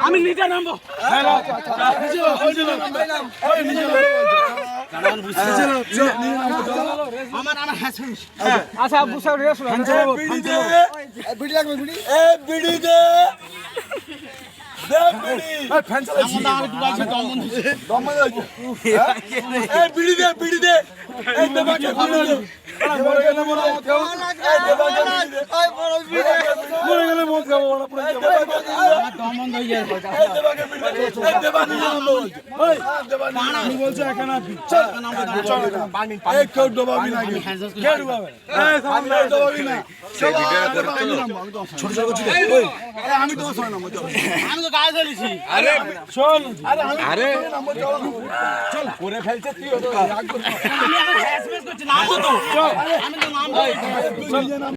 আমি নিজে নামবো। আচ্ছা বিড়ি লাগবে বিড়ি বিড়ি দে বিড়ি দে বিড়ি দে আমি তো গায়ে চলেছি। আরে শোন আরে চল করে ফেলছে তুই আমি এখন করছি নাম তো আমি তো নাম